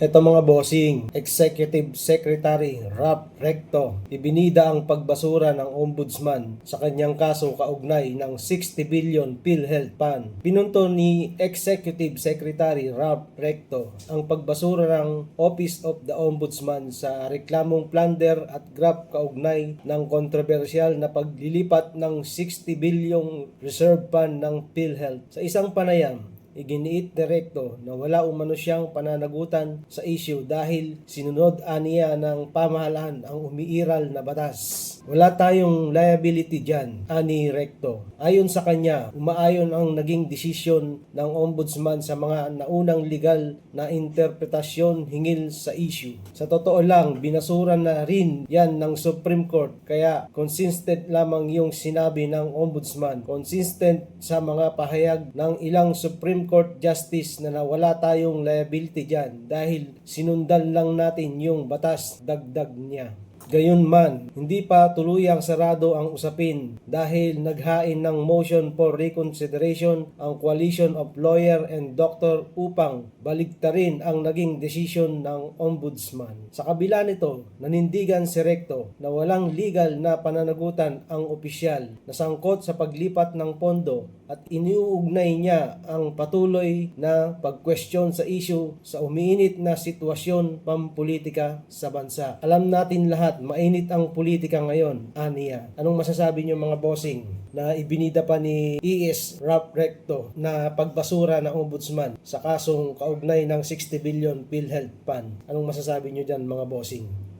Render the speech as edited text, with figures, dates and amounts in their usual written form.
Ito mga bossing, Executive Secretary Rap Recto, ibinida ang pagbasura ng Ombudsman sa kanyang kaso kaugnay ng 60 billion PhilHealth Fund. Pinunto ni Executive Secretary Rap Recto ang pagbasura ng Office of the Ombudsman sa reklamong plunder at graft kaugnay ng kontrobersyal na paglilipat ng 60 billion reserve fund ng PhilHealth. Sa isang panayam, iginiit ni Recto na wala umano siyang pananagutan sa issue dahil sinunod aniya ng pamahalaan ang umiiral na batas. Wala tayong liability dyan, ani Recto. Ayon sa kanya, umaayon ang naging desisyon ng Ombudsman sa mga naunang legal na interpretasyon hingil sa issue. Sa totoo lang, binasura na rin yan ng Supreme Court, kaya consistent lamang yung sinabi ng Ombudsman. Consistent sa mga pahayag ng ilang Supreme Court Justice na wala tayong liability dyan dahil sinundan lang natin yung batas, dagdag niya. Gayunman, hindi pa tuluyang sarado ang usapin dahil naghain ng motion for reconsideration ang Coalition of Lawyer and Doctor upang baligtarin ang naging desisyon ng Ombudsman. Sa kabila nito, nanindigan si Recto na walang legal na pananagutan ang opisyal na sangkot sa paglipat ng pondo at iniuugnay niya ang patuloy na pag-question sa issue sa umiinit na sitwasyon pampolitika sa bansa. Alam natin lahat, mainit ang politika ngayon, aniya. Anong masasabi niyo mga bossing na ibinida pa ni ES Rap Recto na pagbasura ng Ombudsman sa kasong kaugnay ng 60 billion PhilHealth Fund? Anong masasabi niyo dyan mga bossing?